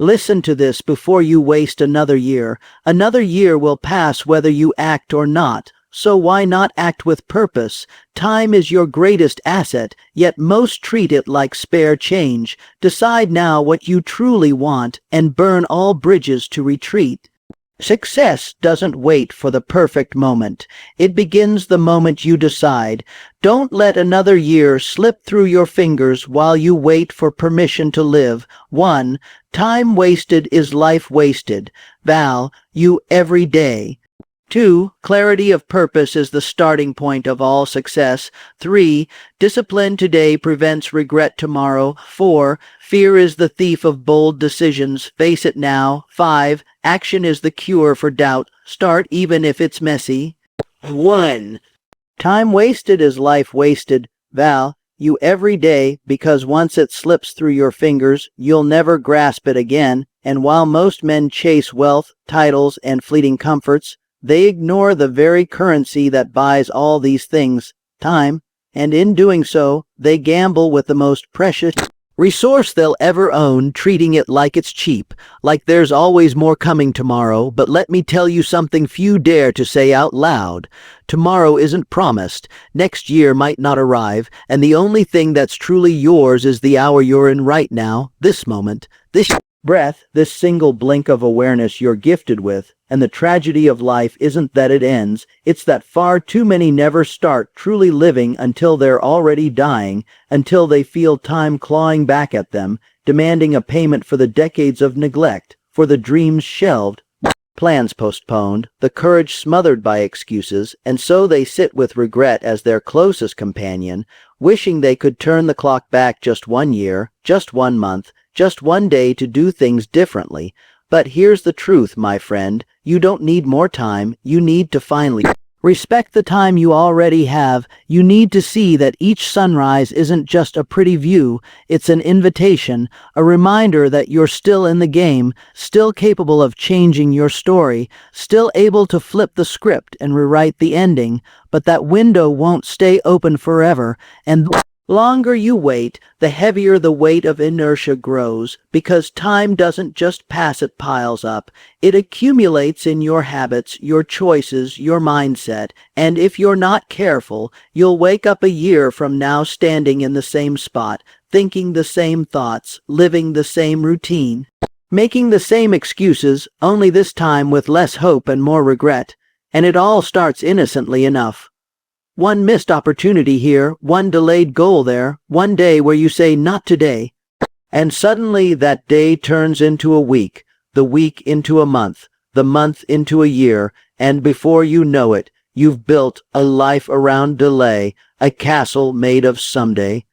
Listen to this before you waste another year. Another year will pass whether you act or not. So why not act with purpose? Time is your greatest asset, yet most treat it like spare change. Decide now what you truly want and burn all bridges to retreat. Success doesn't wait for the perfect moment. It begins the moment you decide. Don't let another year slip through your fingers while you wait for permission to live. 1. Time wasted is life wasted. Val, you every day. 2. Clarity of purpose is the starting point of all success. 3. Discipline today prevents regret tomorrow. 4. Fear is the thief of bold decisions. Face it now. 5. Action is the cure for doubt. Start even if it's messy. 1. Time wasted is life wasted. Val, you every day, because once it slips through your fingers, you'll never grasp it again. And while most men chase wealth, titles, and fleeting comforts, they ignore the very currency that buys all these things, time, and in doing so, they gamble with the most precious resource they'll ever own, treating it like it's cheap, like there's always more coming tomorrow. But let me tell you something few dare to say out loud. Tomorrow isn't promised, next year might not arrive, and the only thing that's truly yours is the hour you're in right now, this moment, this breath, this single blink of awareness you're gifted with. And the tragedy of life isn't that it ends, it's that far too many never start truly living until they're already dying, until they feel time clawing back at them, demanding a payment for the decades of neglect, for the dreams shelved, plans postponed, the courage smothered by excuses, and so they sit with regret as their closest companion, wishing they could turn the clock back just 1 year, just 1 month, just 1 day to do things differently. But here's the truth, my friend. You don't need more time. You need to finally respect the time you already have. You need to see that each sunrise isn't just a pretty view. It's an invitation, a reminder that you're still in the game, still capable of changing your story, still able to flip the script and rewrite the ending. But that window won't stay open forever, and longer you wait, the heavier the weight of inertia grows, because time doesn't just pass, it piles up. It accumulates in your habits, your choices, your mindset, and if you're not careful, you'll wake up a year from now standing in the same spot, thinking the same thoughts, living the same routine, making the same excuses, only this time with less hope and more regret. And it all starts innocently enough. One missed opportunity here, one delayed goal there, one day where you say, not today. And suddenly that day turns into a week, the week into a month, the month into a year, and before you know it, you've built a life around delay, a castle made of someday.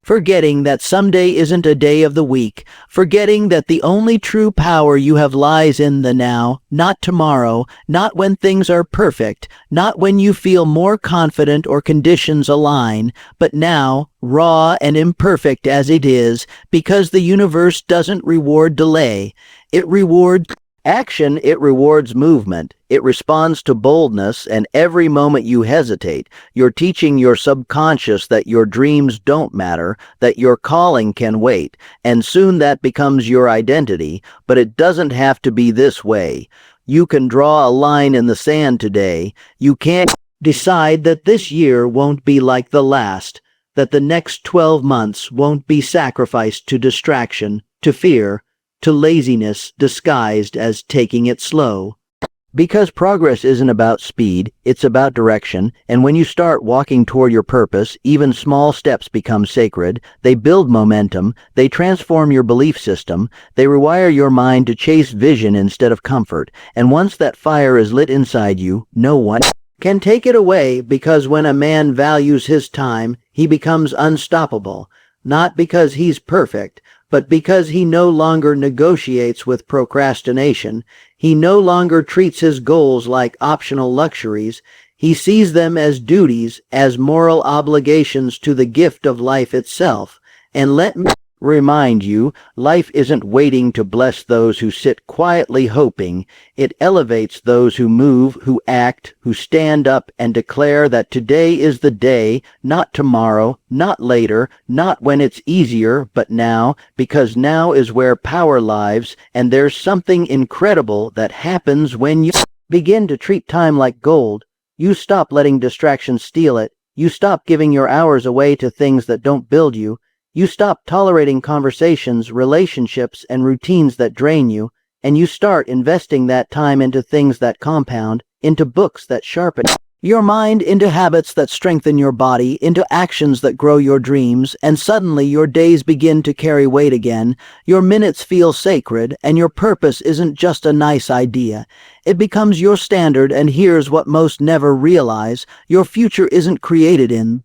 Forgetting that someday isn't a day of the week, forgetting that the only true power you have lies in the now, not tomorrow, not when things are perfect, not when you feel more confident or conditions align, but now, raw and imperfect as it is, because the universe doesn't reward delay. It rewards action, it rewards movement. It responds to boldness, and every moment you hesitate, you're teaching your subconscious that your dreams don't matter, that your calling can wait, and soon that becomes your identity. But it doesn't have to be this way. You can draw a line in the sand today. You can't decide that this year won't be like the last, that the next 12 months won't be sacrificed to distraction, to fear, to laziness disguised as taking it slow. Because progress isn't about speed, it's about direction, and when you start walking toward your purpose, even small steps become sacred. They build momentum, they transform your belief system, they rewire your mind to chase vision instead of comfort, and once that fire is lit inside you, no one can take it away, because when a man values his time, he becomes unstoppable, not because he's perfect, but because he no longer negotiates with procrastination. He no longer treats his goals like optional luxuries. He sees them as duties, as moral obligations to the gift of life itself. And let me remind you, life isn't waiting to bless those who sit quietly hoping. It elevates those who move, who act, who stand up and declare that today is the day, not tomorrow, not later, not when it's easier, but now, because now is where power lives, and there's something incredible that happens when you begin to treat time like gold. You stop letting distractions steal it. You stop giving your hours away to things that don't build you. You stop tolerating conversations, relationships, and routines that drain you, and you start investing that time into things that compound, into books that sharpen your mind, into habits that strengthen your body, into actions that grow your dreams, and suddenly your days begin to carry weight again. Your minutes feel sacred, and your purpose isn't just a nice idea. It becomes your standard, and here's what most never realize: your future isn't created in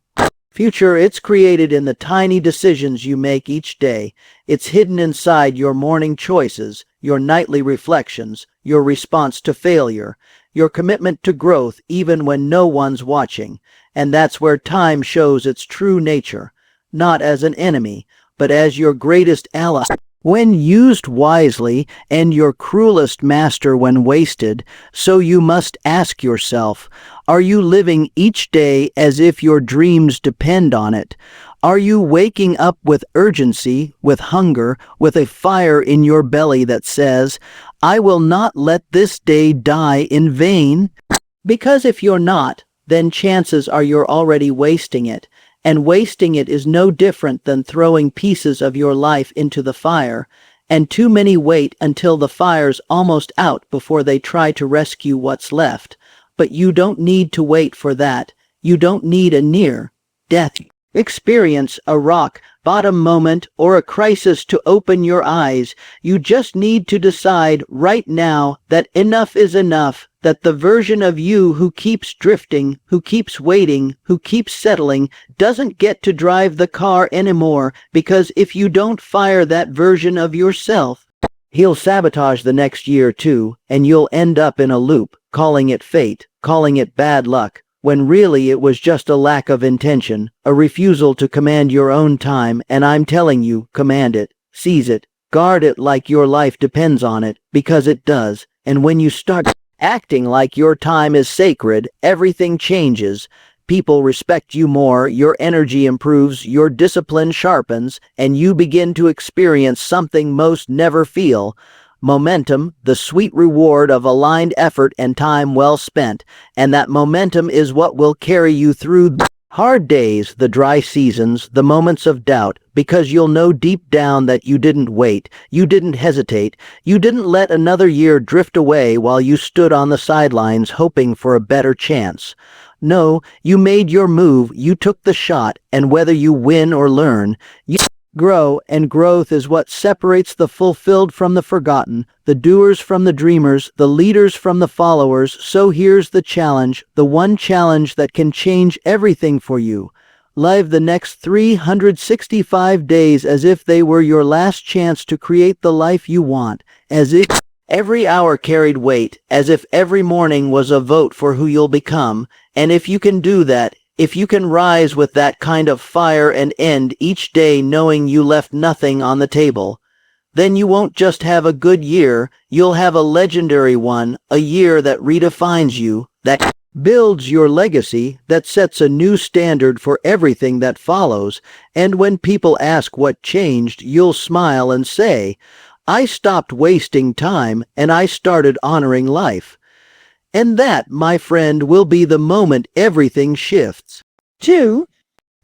future, it's created in the tiny decisions you make each day. It's hidden inside your morning choices, your nightly reflections, your response to failure, your commitment to growth even when no one's watching. And that's where time shows its true nature, not as an enemy, but as your greatest ally when used wisely, and your cruelest master when wasted. So you must ask yourself, are you living each day as if your dreams depend on it? Are you waking up with urgency, with hunger, with a fire in your belly that says, I will not let this day die in vain? Because if you're not, then chances are you're already wasting it. And wasting it is no different than throwing pieces of your life into the fire, and too many wait until the fire's almost out before they try to rescue what's left. But you don't need to wait for that. You don't need a near-death experience, a rock bottom moment, or a crisis to open your eyes. You just need to decide right now that enough is enough, that the version of you who keeps drifting, who keeps waiting, who keeps settling, doesn't get to drive the car anymore, because if you don't fire that version of yourself, he'll sabotage the next year too, and you'll end up in a loop, calling it fate, calling it bad luck, when really it was just a lack of intention, a refusal to command your own time. And I'm telling you, command it, seize it, guard it like your life depends on it, because it does. And when you start acting like your time is sacred, everything changes. People respect you more, your energy improves, your discipline sharpens, and you begin to experience something most never feel: momentum, the sweet reward of aligned effort and time well spent. And that momentum is what will carry you through the hard days, the dry seasons, the moments of doubt, because you'll know deep down that you didn't wait, you didn't hesitate, you didn't let another year drift away while you stood on the sidelines hoping for a better chance. No, you made your move, you took the shot, and whether you win or learn, you grow, and growth is what separates the fulfilled from the forgotten, the doers from the dreamers, the leaders from the followers. So here's the challenge, the one challenge that can change everything for you. Live the next 365 days as if they were your last chance to create the life you want, as if every hour carried weight, as if every morning was a vote for who you'll become. And if you can do that, if you can rise with that kind of fire and end each day knowing you left nothing on the table, then you won't just have a good year, you'll have a legendary one, a year that redefines you, that builds your legacy, that sets a new standard for everything that follows. And when people ask what changed, you'll smile and say, I stopped wasting time and I started honoring life. And that, my friend, will be the moment everything shifts. 2.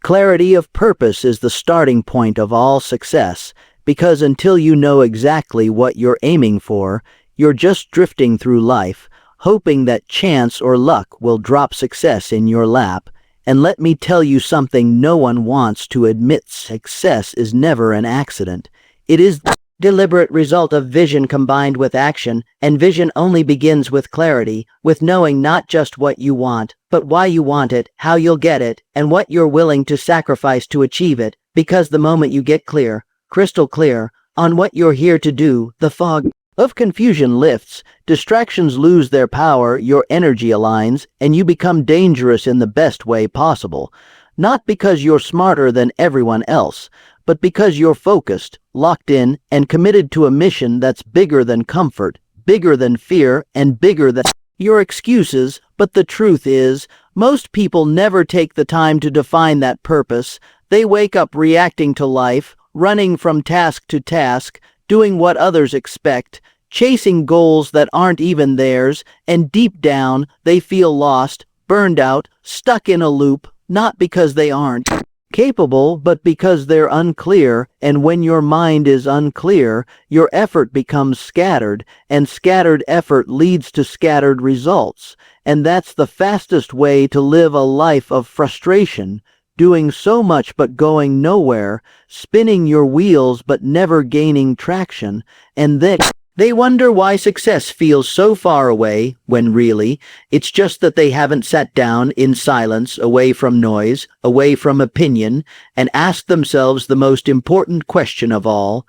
Clarity of purpose is the starting point of all success, because until you know exactly what you're aiming for, you're just drifting through life, hoping that chance or luck will drop success in your lap. And let me tell you something no one wants to admit: success is never an accident. It is the deliberate result of vision combined with action, and vision only begins with clarity, with knowing not just what you want, but why you want it, how you'll get it, and what you're willing to sacrifice to achieve it. Because the moment you get clear, crystal clear, on what you're here to do, the fog of confusion lifts, distractions lose their power, your energy aligns, and you become dangerous in the best way possible. Not because you're smarter than everyone else, but because you're focused, locked in, and committed to a mission that's bigger than comfort, bigger than fear, and bigger than your excuses. But the truth is, most people never take the time to define that purpose. They wake up reacting to life, running from task to task, doing what others expect, chasing goals that aren't even theirs, and deep down, they feel lost, burned out, stuck in a loop, not because they aren't capable, but because they're unclear. And when your mind is unclear, your effort becomes scattered, and scattered effort leads to scattered results. And that's the fastest way to live a life of frustration, doing so much but going nowhere, spinning your wheels but never gaining traction. And then they wonder why success feels so far away, when really, it's just that they haven't sat down in silence, away from noise, away from opinion, and asked themselves the most important question of all: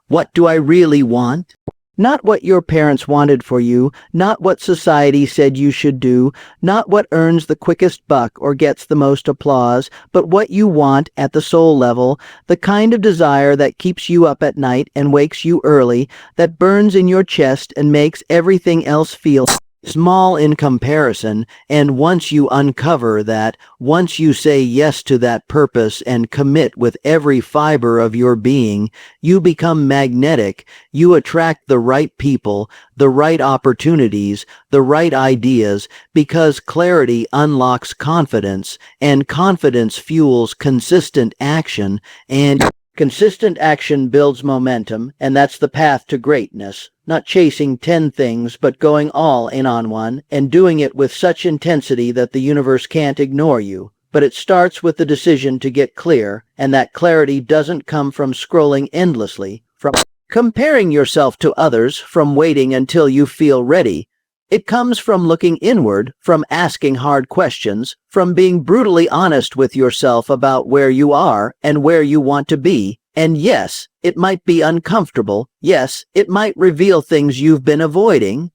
what do I really want? Not what your parents wanted for you, not what society said you should do, not what earns the quickest buck or gets the most applause, but what you want at the soul level, the kind of desire that keeps you up at night and wakes you early, that burns in your chest and makes everything else feel small in comparison. And once you uncover that, once you say yes to that purpose and commit with every fiber of your being, you become magnetic. You attract the right people, the right opportunities, the right ideas, because clarity unlocks confidence, and confidence fuels consistent action, and consistent action builds momentum, and that's the path to greatness. Not chasing 10 things, but going all in on one, and doing it with such intensity that the universe can't ignore you. But it starts with the decision to get clear, and that clarity doesn't come from scrolling endlessly, from comparing yourself to others, from waiting until you feel ready. It comes from looking inward, from asking hard questions, from being brutally honest with yourself about where you are and where you want to be. And yes, it might be uncomfortable. Yes, it might reveal things you've been avoiding.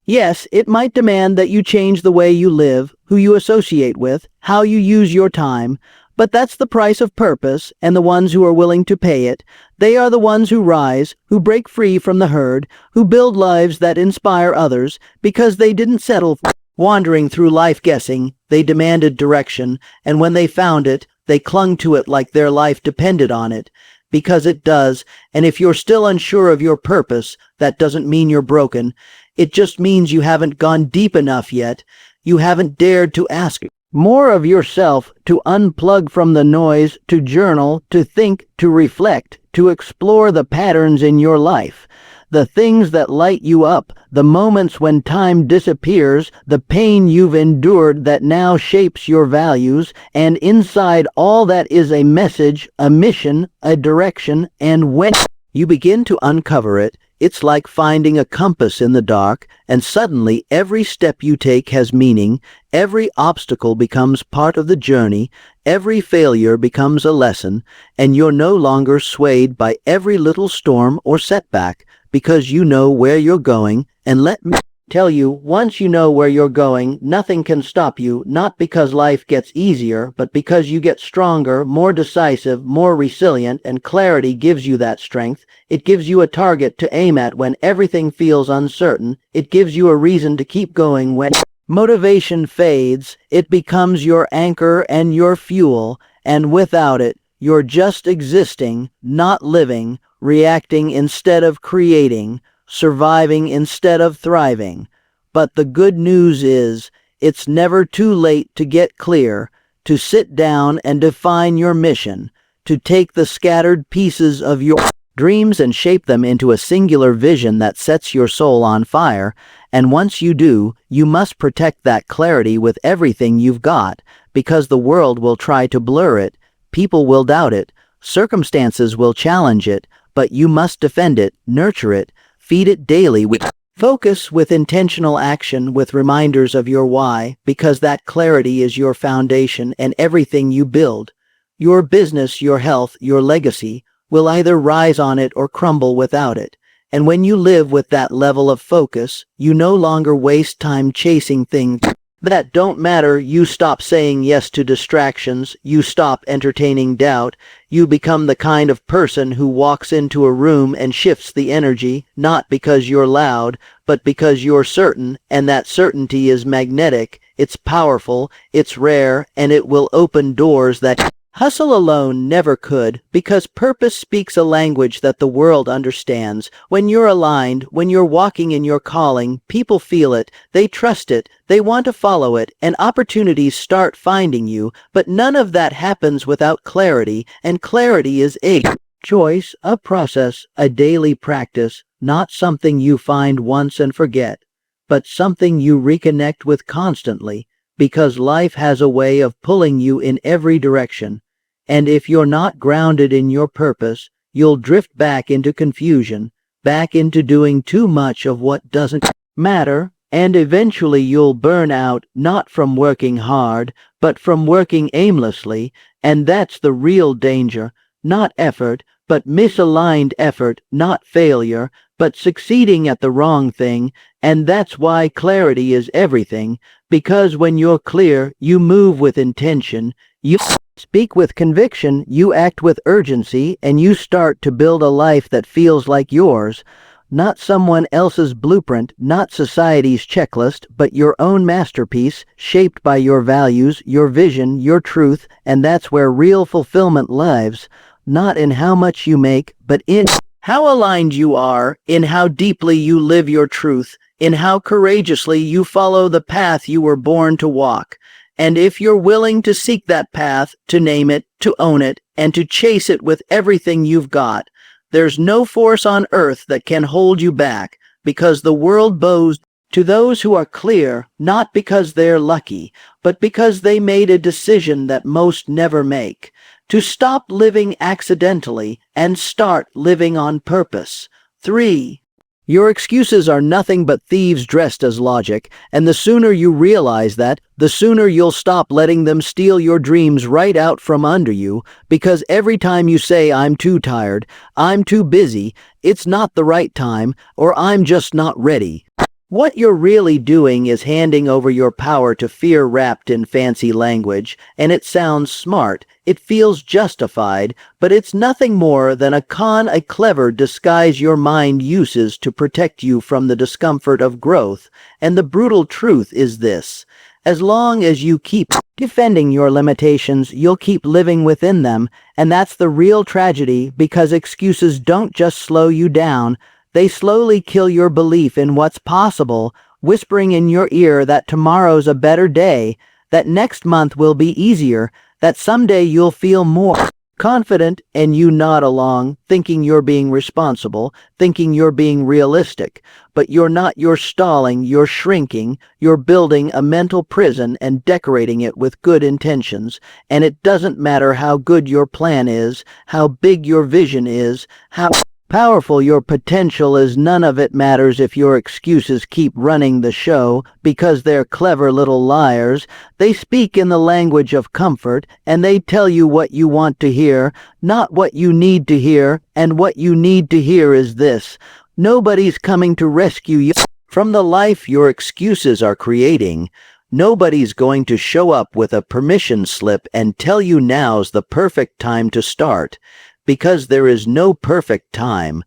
Yes, it might demand that you change the way you live, who you associate with, how you use your time. But that's the price of purpose, and the ones who are willing to pay it, they are the ones who rise, who break free from the herd, who build lives that inspire others, because they didn't settle for wandering through life guessing. They demanded direction, and when they found it, they clung to it like their life depended on it. Because it does. And if you're still unsure of your purpose, that doesn't mean you're broken. It just means you haven't gone deep enough yet. You haven't dared to ask more of yourself, to unplug from the noise, to journal, to think, to reflect, to explore the patterns in your life. The things that light you up, the moments when time disappears, the pain you've endured that now shapes your values, and inside all that is a message, a mission, a direction, and when you begin to uncover it, it's like finding a compass in the dark, and suddenly every step you take has meaning, every obstacle becomes part of the journey, every failure becomes a lesson, and you're no longer swayed by every little storm or setback, because you know where you're going. And let me tell you, once you know where you're going, nothing can stop you, not because life gets easier, but because you get stronger, more decisive, more resilient, and clarity gives you that strength. It gives you a target to aim at when everything feels uncertain. It gives you a reason to keep going when motivation fades. It becomes your anchor and your fuel, and without it, you're just existing, not living, reacting instead of creating, surviving instead of thriving. But the good news is, it's never too late to get clear, to sit down and define your mission, to take the scattered pieces of your dreams and shape them into a singular vision that sets your soul on fire. And once you do, you must protect that clarity with everything you've got, because the world will try to blur it, people will doubt it, circumstances will challenge it, but you must defend it, nurture it, feed it daily with focus, with intentional action, with reminders of your why, because that clarity is your foundation, and everything you build, your business, your health, your legacy, will either rise on it or crumble without it. And when you live with that level of focus, you no longer waste time chasing things that don't matter. You stop saying yes to distractions, you stop entertaining doubt, you become the kind of person who walks into a room and shifts the energy, not because you're loud, but because you're certain, and that certainty is magnetic, it's powerful, it's rare, and it will open doors that hustle alone never could, because purpose speaks a language that the world understands. When you're aligned, when you're walking in your calling, people feel it, they trust it, they want to follow it, and opportunities start finding you. But none of that happens without clarity, and clarity is a choice, a process, a daily practice, not something you find once and forget, but something you reconnect with constantly, because life has a way of pulling you in every direction. And if you're not grounded in your purpose, you'll drift back into confusion, back into doing too much of what doesn't matter, and eventually you'll burn out, not from working hard, but from working aimlessly, and that's the real danger. Not effort, but misaligned effort, not failure, but succeeding at the wrong thing. And that's why clarity is everything, because when you're clear, you move with intention, you speak with conviction, you act with urgency, and you start to build a life that feels like yours. Not someone else's blueprint, not society's checklist, but your own masterpiece, shaped by your values, your vision, your truth, and that's where real fulfillment lives. Not in how much you make, but in how aligned you are, in how deeply you live your truth, in how courageously you follow the path you were born to walk. And if you're willing to seek that path, to name it, to own it, and to chase it with everything you've got, there's no force on earth that can hold you back, because the world bows to those who are clear, not because they're lucky, but because they made a decision that most never make, to stop living accidentally and start living on purpose. 3. Your excuses are nothing but thieves dressed as logic, and the sooner you realize that, the sooner you'll stop letting them steal your dreams right out from under you, because every time you say, "I'm too tired," "I'm too busy," "it's not the right time," or "I'm just not ready," what you're really doing is handing over your power to fear wrapped in fancy language, and it sounds smart, it feels justified, but it's nothing more than a clever disguise your mind uses to protect you from the discomfort of growth. And the brutal truth is this: as long as you keep defending your limitations, you'll keep living within them, and that's the real tragedy, because excuses don't just slow you down, they slowly kill your belief in what's possible, whispering in your ear that tomorrow's a better day, that next month will be easier, that someday you'll feel more confident, and you nod along, thinking you're being responsible, thinking you're being realistic. But you're not. You're stalling, you're shrinking, you're building a mental prison and decorating it with good intentions. And it doesn't matter how good your plan is, how big your vision is, how powerful your potential is, none of it matters if your excuses keep running the show, because they're clever little liars. They speak in the language of comfort, and they tell you what you want to hear, not what you need to hear, and what you need to hear is this: nobody's coming to rescue you from the life your excuses are creating. Nobody's going to show up with a permission slip and tell you now's the perfect time to start. Because there is no perfect time,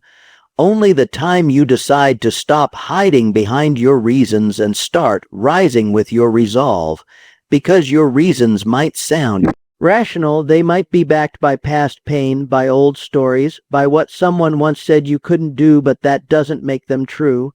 only the time you decide to stop hiding behind your reasons and start rising with your resolve. Because your reasons might sound rational, they might be backed by past pain, by old stories, by what someone once said you couldn't do, but that doesn't make them true.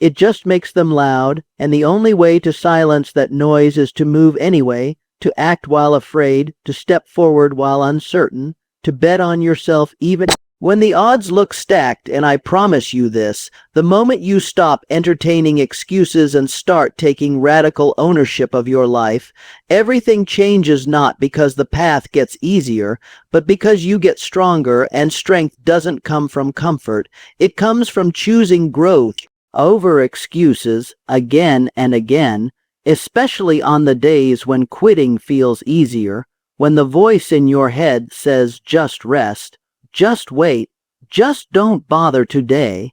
It just makes them loud, and the only way to silence that noise is to move anyway, to act while afraid, to step forward while uncertain, to bet on yourself even when the odds look stacked. And I promise you this: the moment you stop entertaining excuses and start taking radical ownership of your life, everything changes, not because the path gets easier, but because you get stronger. And strength doesn't come from comfort. It comes from choosing growth over excuses again and again, especially on the days when quitting feels easier. When the voice in your head says, "Just rest, just wait, just don't bother today,"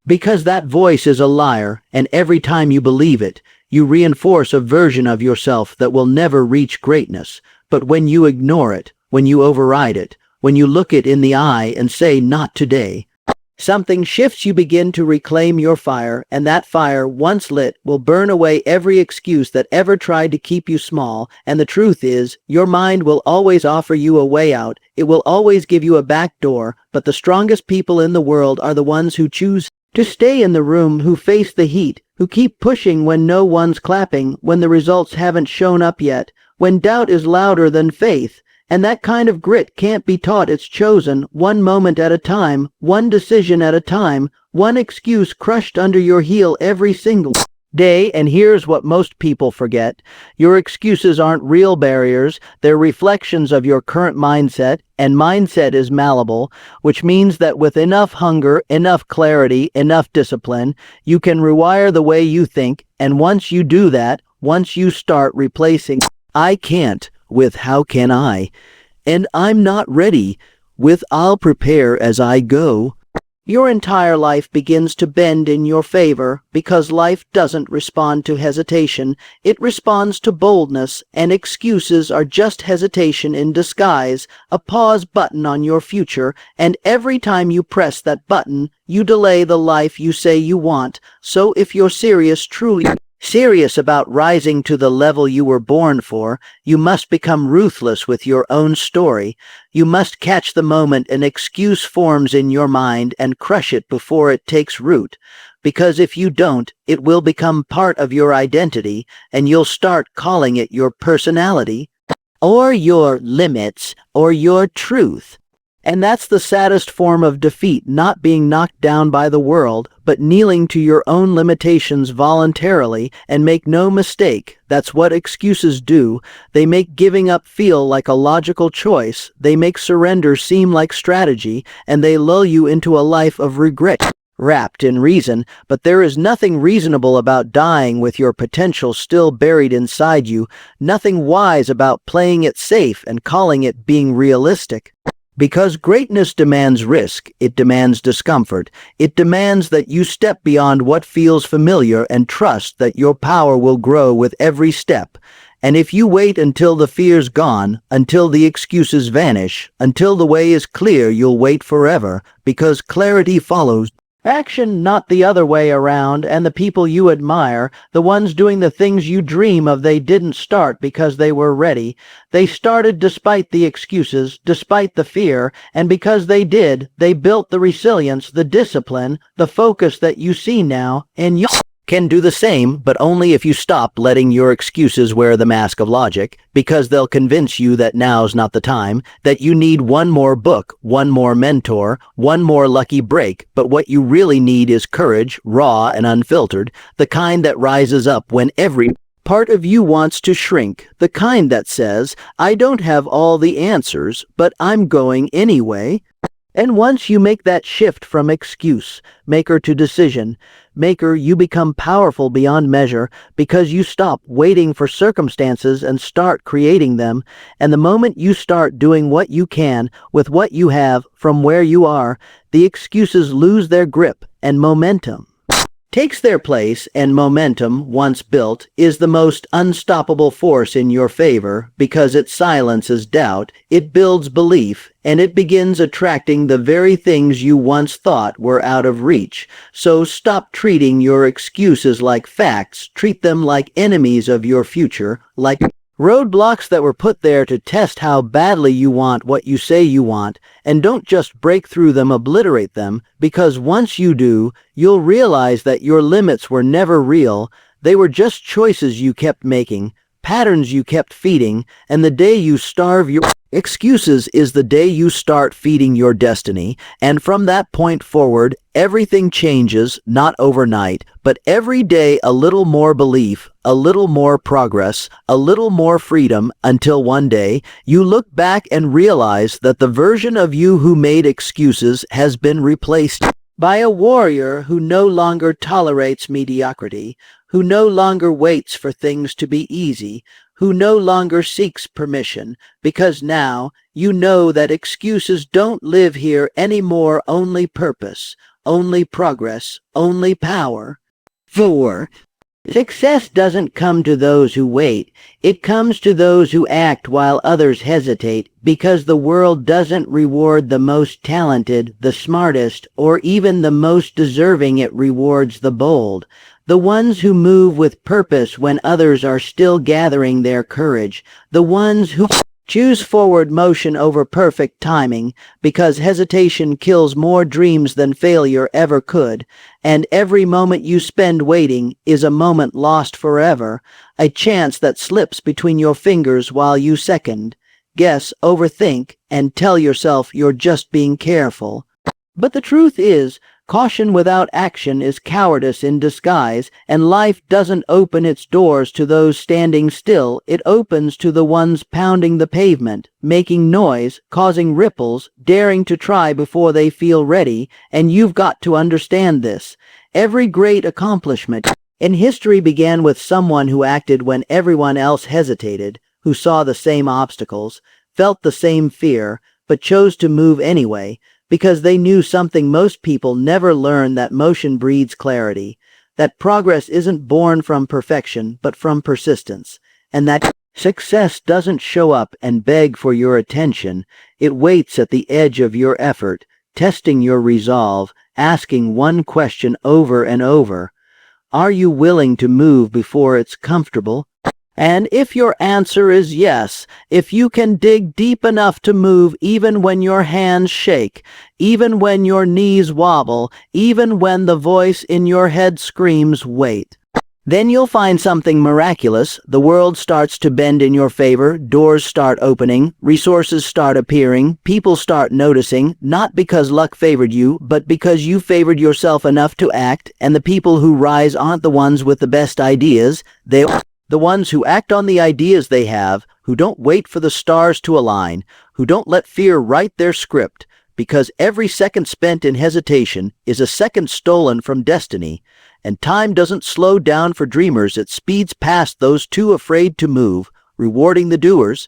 because that voice is a liar, and every time you believe it, You reinforce a version of yourself that will never reach greatness. But when you ignore it, when you override it, when you look it in the eye and say, "Not today," something shifts. You begin to reclaim your fire, and that fire, once lit, will burn away every excuse that ever tried to keep you small. And the truth is, your mind will always offer you a way out. It will always give you a back door, but the strongest people in the world are the ones who choose to stay in the room, who face the heat, who keep pushing when no one's clapping, when the results haven't shown up yet, when doubt is louder than faith. And that kind of grit can't be taught, it's chosen, one moment at a time, one decision at a time, one excuse crushed under your heel every single day. And here's what most people forget. Your excuses aren't real barriers, they're reflections of your current mindset, and mindset is malleable, which means that with enough hunger, enough clarity, enough discipline, you can rewire the way you think. And once you do that, once you start replacing "I can't" with "How can I?" and "I'm not ready" with "I'll prepare as I go," your entire life begins to bend in your favor, because life doesn't respond to hesitation, it responds to boldness, and excuses are just hesitation in disguise, a pause button on your future, and every time you press that button, you delay the life you say you want. So if you're truly serious about rising to the level you were born for, you must become ruthless with your own story. You must catch the moment an excuse forms in your mind and crush it before it takes root. Because if you don't, it will become part of your identity, and you'll start calling it your personality, or your limits, or your truth. And that's the saddest form of defeat, not being knocked down by the world, but kneeling to your own limitations voluntarily. And make no mistake, that's what excuses do. They make giving up feel like a logical choice, they make surrender seem like strategy, and they lull you into a life of regret wrapped in reason. But there is nothing reasonable about dying with your potential still buried inside you, nothing wise about playing it safe and calling it being realistic. Because greatness demands risk, it demands discomfort, it demands that you step beyond what feels familiar and trust that your power will grow with every step. And if you wait until the fear's gone, until the excuses vanish, until the way is clear, you'll wait forever, because clarity follows action, not the other way around. And the people you admire, the ones doing the things you dream of, they didn't start because they were ready. They started despite the excuses, despite the fear, and because they did, they built the resilience, the discipline, the focus that you see now, and you can do the same, but only if you stop letting your excuses wear the mask of logic, because they'll convince you that now's not the time, that you need one more book, one more mentor, one more lucky break. But what you really need is courage, raw and unfiltered, the kind that rises up when every part of you wants to shrink, the kind that says, "I don't have all the answers, but I'm going anyway." And once you make that shift from excuse maker to decision maker, you become powerful beyond measure, because you stop waiting for circumstances and start creating them. And the moment you start doing what you can with what you have from where you are, the excuses lose their grip and momentum takes their place. And momentum, once built, is the most unstoppable force in your favor, because it silences doubt, it builds belief, and it begins attracting the very things you once thought were out of reach. So stop treating your excuses like facts, treat them like enemies of your future, like roadblocks that were put there to test how badly you want what you say you want. And don't just break through them, obliterate them, because once you do, you'll realize that your limits were never real. They were just choices you kept making, patterns you kept feeding, and the day you starve your excuses is the day you start feeding your destiny. And from that point forward, everything changes, not overnight, but every day a little more belief, a little more progress, a little more freedom, until one day you look back and realize that the version of you who made excuses has been replaced by a warrior who no longer tolerates mediocrity, who no longer waits for things to be easy, who no longer seeks permission, because now you know that excuses don't live here anymore. Only purpose, only progress, only power. 4. Success doesn't come to those who wait. It comes to those who act while others hesitate, because the world doesn't reward the most talented, the smartest, or even the most deserving. It rewards the bold, the ones who move with purpose when others are still gathering their courage, the ones who choose forward motion over perfect timing, because hesitation kills more dreams than failure ever could, and every moment you spend waiting is a moment lost forever, a chance that slips between your fingers while you second, guess, overthink, and tell yourself you're just being careful. But the truth is, caution without action is cowardice in disguise, and life doesn't open its doors to those standing still. It opens to the ones pounding the pavement, making noise, causing ripples, daring to try before they feel ready, and you've got to understand this. Every great accomplishment in history began with someone who acted when everyone else hesitated, who saw the same obstacles, felt the same fear, but chose to move anyway, because they knew something most people never learn, that motion breeds clarity, that progress isn't born from perfection but from persistence, and that success doesn't show up and beg for your attention. It waits at the edge of your effort, testing your resolve, asking one question over and over: are you willing to move before it's comfortable? And if your answer is yes, if you can dig deep enough to move even when your hands shake, even when your knees wobble, even when the voice in your head screams, wait, then you'll find something miraculous. The world starts to bend in your favor, doors start opening, resources start appearing, people start noticing, not because luck favored you, but because you favored yourself enough to act, and the people who rise aren't the ones with the best ideas, they're the ones who act on the ideas they have, who don't wait for the stars to align, who don't let fear write their script, because every second spent in hesitation is a second stolen from destiny, and time doesn't slow down for dreamers. It speeds past those too afraid to move, rewarding the doers,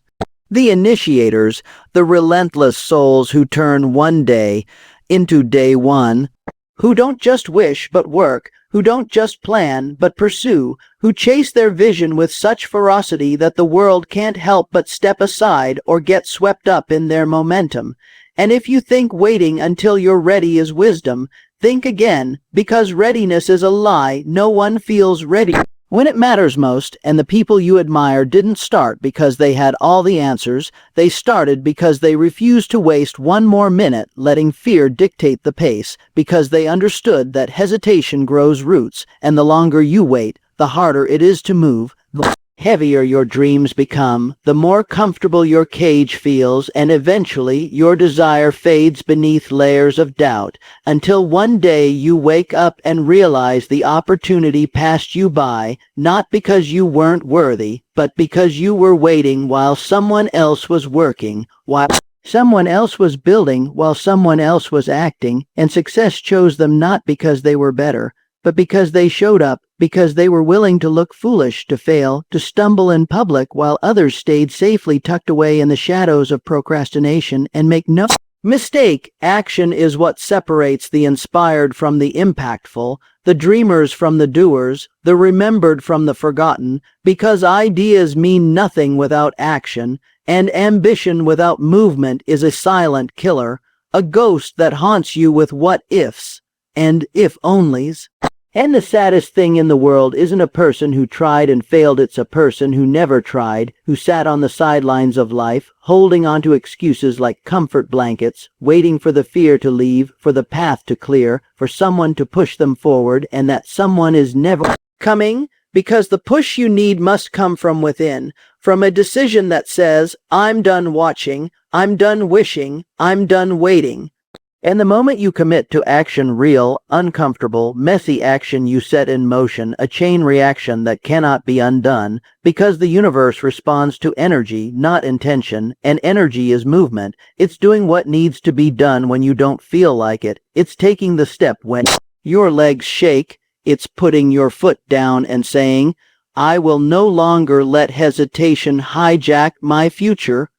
the initiators, the relentless souls who turn one day into day one, who don't just wish but work, who don't just plan but pursue, who chase their vision with such ferocity that the world can't help but step aside or get swept up in their momentum. And if you think waiting until you're ready is wisdom, think again, because readiness is a lie. No one feels ready when it matters most, and the people you admire didn't start because they had all the answers. They started because they refused to waste one more minute letting fear dictate the pace, because they understood that hesitation grows roots, and the longer you wait, the harder it is to move. The heavier your dreams become, the more comfortable your cage feels, and eventually your desire fades beneath layers of doubt, until one day you wake up and realize the opportunity passed you by, not because you weren't worthy, but because you were waiting while someone else was working, while someone else was building, while someone else was acting, and success chose them not because they were better, but because they showed up, because they were willing to look foolish, to fail, to stumble in public while others stayed safely tucked away in the shadows of procrastination. And make no mistake, action is what separates the inspired from the impactful, the dreamers from the doers, the remembered from the forgotten, because ideas mean nothing without action, and ambition without movement is a silent killer, a ghost that haunts you with what-ifs and if-onlys. And the saddest thing in the world isn't a person who tried and failed. It's a person who never tried, who sat on the sidelines of life, holding on to excuses like comfort blankets, waiting for the fear to leave, for the path to clear, for someone to push them forward, and that someone is never coming, because the push you need must come from within, from a decision that says, I'm done watching, I'm done wishing, I'm done waiting. And the moment you commit to action, real, uncomfortable, messy action, you set in motion a chain reaction that cannot be undone, because the universe responds to energy, not intention, and energy is movement. It's doing what needs to be done when you don't feel like it. It's taking the step when your legs shake. It's putting your foot down and saying, I will no longer let hesitation hijack my future.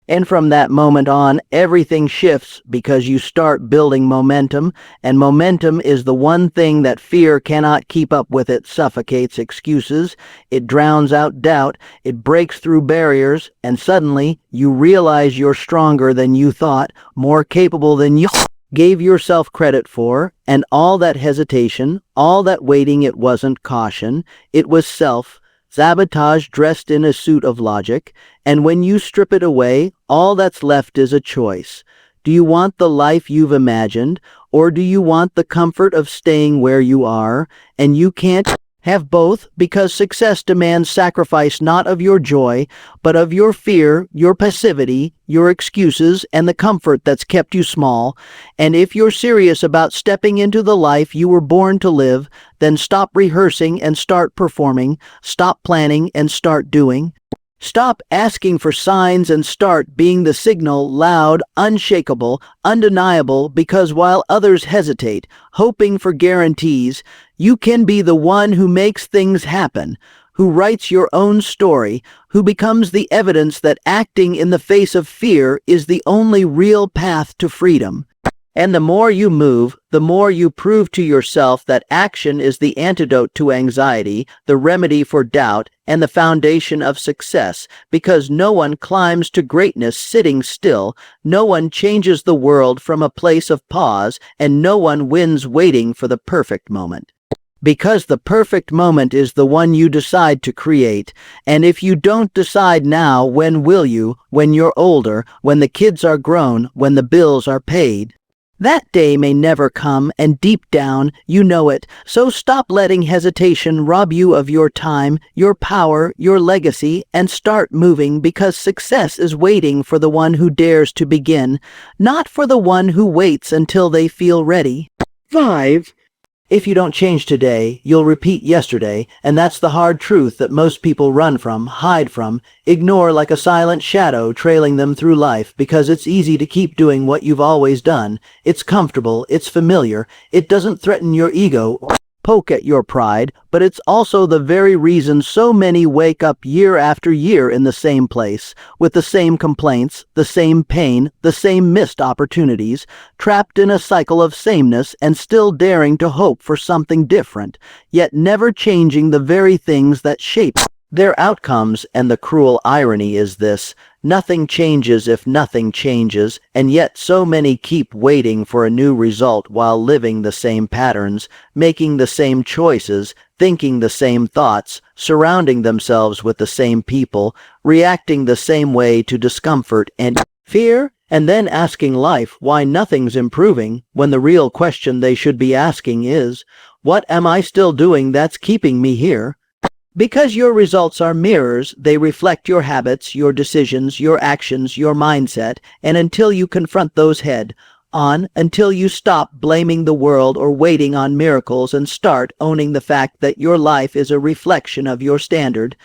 And from that moment on, everything shifts because you start building momentum, and momentum is the one thing that fear cannot keep up with. It suffocates excuses, it drowns out doubt, it breaks through barriers, and suddenly you realize you're stronger than you thought, more capable than you gave yourself credit for, and all that hesitation, all that waiting, it wasn't caution, it was self-sabotage dressed in a suit of logic, and when you strip it away, all that's left is a choice. Do you want the life you've imagined, or do you want the comfort of staying where you are? And you can't have both, because success demands sacrifice not of your joy, but of your fear, your passivity, your excuses, and the comfort that's kept you small. And if you're serious about stepping into the life you were born to live, then stop rehearsing and start performing, stop planning and start doing. Stop asking for signs and start being the signal, loud, unshakable, undeniable, because while others hesitate, hoping for guarantees, you can be the one who makes things happen, who writes your own story, who becomes the evidence that acting in the face of fear is the only real path to freedom. And the more you move, the more you prove to yourself that action is the antidote to anxiety, the remedy for doubt, and the foundation of success, because no one climbs to greatness sitting still, no one changes the world from a place of pause, and no one wins waiting for the perfect moment. Because the perfect moment is the one you decide to create, and if you don't decide now, when will you? When you're older, when the kids are grown, when the bills are paid. That day may never come, and deep down, you know it, so stop letting hesitation rob you of your time, your power, your legacy, and start moving, because success is waiting for the one who dares to begin, not for the one who waits until they feel ready. 5. If you don't change today, you'll repeat yesterday, and that's the hard truth that most people run from, hide from, ignore like a silent shadow trailing them through life, because it's easy to keep doing what you've always done. It's comfortable, it's familiar, it doesn't threaten your ego or poke at your pride, but it's also the very reason so many wake up year after year in the same place, with the same complaints, the same pain, the same missed opportunities, trapped in a cycle of sameness and still daring to hope for something different, yet never changing the very things that shape their outcomes. And the cruel irony is this: nothing changes if nothing changes, and yet so many keep waiting for a new result while living the same patterns, making the same choices, thinking the same thoughts, surrounding themselves with the same people, reacting the same way to discomfort and fear, and then asking life why nothing's improving, when the real question they should be asking is, what am I still doing that's keeping me here? Because your results are mirrors, they reflect your habits, your decisions, your actions, your mindset, and until you confront those head on, until you stop blaming the world or waiting on miracles and start owning the fact that your life is a reflection of your standard,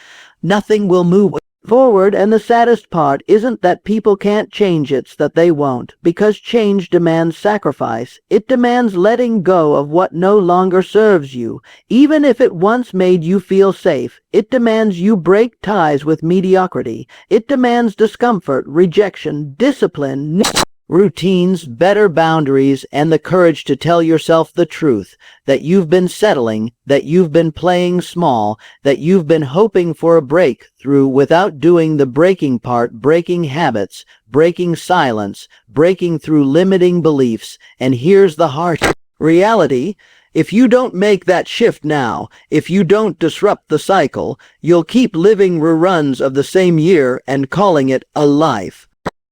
nothing will move forward. And the saddest part isn't that people can't change, it's that they won't, because change demands sacrifice. It demands letting go of what no longer serves you, even if it once made you feel safe. It demands you break ties with mediocrity. It demands discomfort, rejection, discipline, routines, better boundaries, and the courage to tell yourself the truth, that you've been settling, that you've been playing small, that you've been hoping for a breakthrough without doing the breaking part, breaking habits, breaking silence, breaking through limiting beliefs. And here's the harsh reality: if you don't make that shift now, if you don't disrupt the cycle, you'll keep living reruns of the same year and calling it a life.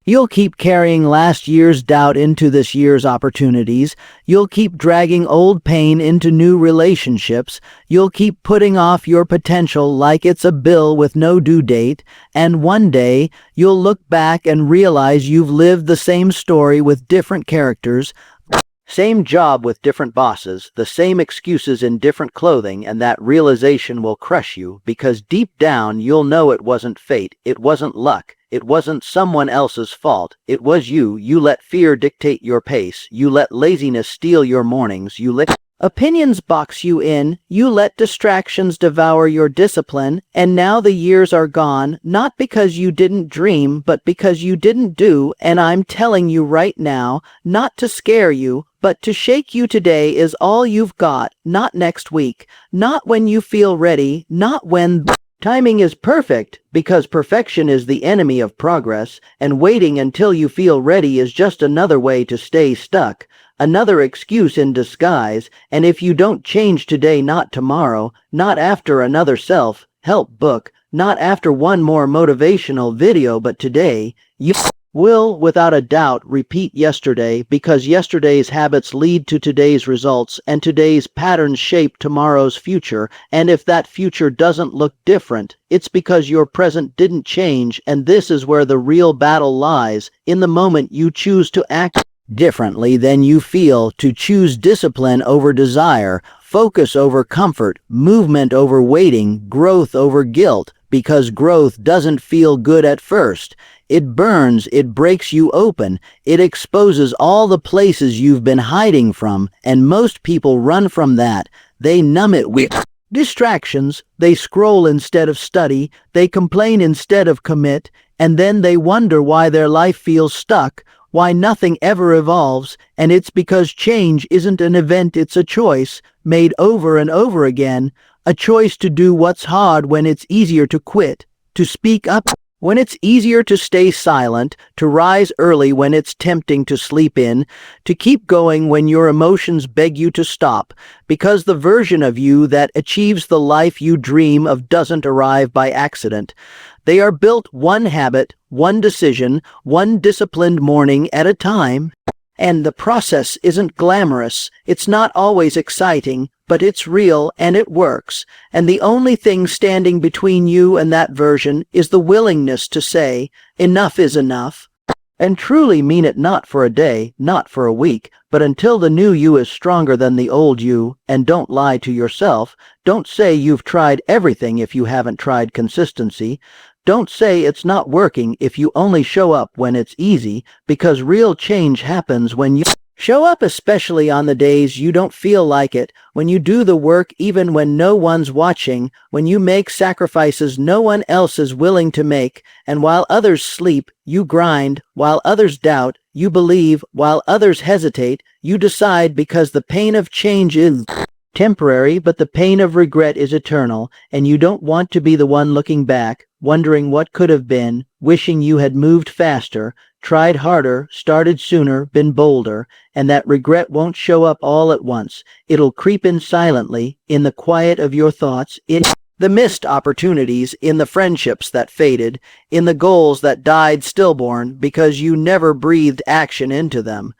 You'll keep carrying last year's doubt into this year's opportunities. You'll keep dragging old pain into new relationships. You'll keep putting off your potential like it's a bill with no due date. And one day, you'll look back and realize you've lived the same story with different characters, same job with different bosses, the same excuses in different clothing, and that realization will crush you, because deep down you'll know it wasn't fate, it wasn't luck, it wasn't someone else's fault, it was you. You let fear dictate your pace, you let laziness steal your mornings, you let Opinions box you in, you let distractions devour your discipline, and now the years are gone, not because you didn't dream, but because you didn't do, and I'm telling you right now, not to scare you, but to shake you today is all you've got, not next week, not when you feel ready, not when timing is perfect, because perfection is the enemy of progress, and waiting until you feel ready is just another way to stay stuck. Another excuse in disguise, and if you don't change today, not tomorrow, not after another self-help book, not after one more motivational video, but today, you will, without a doubt, repeat yesterday, because yesterday's habits lead to today's results, and today's patterns shape tomorrow's future, and if that future doesn't look different, it's because your present didn't change, and this is where the real battle lies, in the moment you choose to act differently than you feel, to choose discipline over desire, focus over comfort, movement over waiting, growth over guilt, because growth doesn't feel good at first. It burns, it breaks you open, it exposes all the places you've been hiding from, and most people run from that. They numb it with distractions, they scroll instead of study, they complain instead of commit, and then they wonder why their life feels stuck, why nothing ever evolves, and it's because change isn't an event, it's a choice, made over and over again, a choice to do what's hard when it's easier to quit, to speak up when it's easier to stay silent, to rise early when it's tempting to sleep in, to keep going when your emotions beg you to stop, because the version of you that achieves the life you dream of doesn't arrive by accident. They are built one habit, one decision, one disciplined morning at a time. And the process isn't glamorous, it's not always exciting, but it's real and it works. And the only thing standing between you and that version is the willingness to say, enough is enough. And truly mean it, not for a day, not for a week, but until the new you is stronger than the old you. And don't lie to yourself. Don't say you've tried everything if you haven't tried consistency. Don't say it's not working if you only show up when it's easy, because real change happens when you show up, especially on the days you don't feel like it, when you do the work even when no one's watching, when you make sacrifices no one else is willing to make, and while others sleep, you grind, while others doubt, you believe, while others hesitate, you decide, because the pain of change is temporary, but the pain of regret is eternal, and you don't want to be the one looking back, wondering what could have been, wishing you had moved faster, tried harder, started sooner, been bolder, and that regret won't show up all at once. It'll creep in silently, in the quiet of your thoughts, in the missed opportunities, in the friendships that faded, in the goals that died stillborn because you never breathed action into them.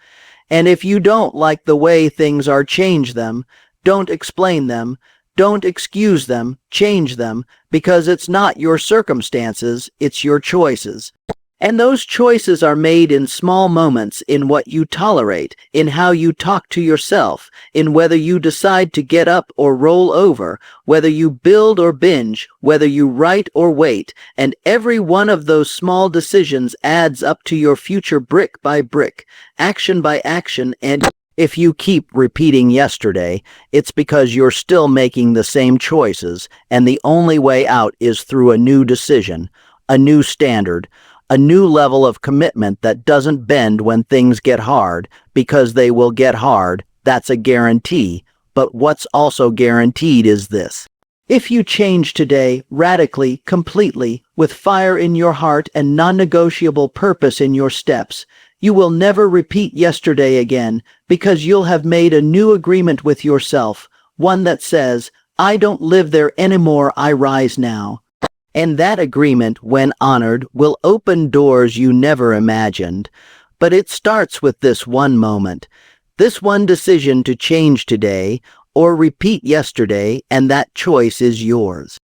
And if you don't like the way things are, change them. Don't explain them. Don't excuse them. Change them, because it's not your circumstances, it's your choices. And those choices are made in small moments, in what you tolerate, in how you talk to yourself, in whether you decide to get up or roll over, whether you build or binge, whether you write or wait, and every one of those small decisions adds up to your future brick by brick, action by action, and if you keep repeating yesterday, it's because you're still making the same choices, and the only way out is through a new decision, a new standard, a new level of commitment that doesn't bend when things get hard, because they will get hard, that's a guarantee. But what's also guaranteed is this. If you change today, radically, completely, with fire in your heart and non-negotiable purpose in your steps, you will never repeat yesterday again, because you'll have made a new agreement with yourself, one that says, I don't live there anymore, I rise now. And that agreement, when honored, will open doors you never imagined. But it starts with this one moment, this one decision to change today, or repeat yesterday, and that choice is yours.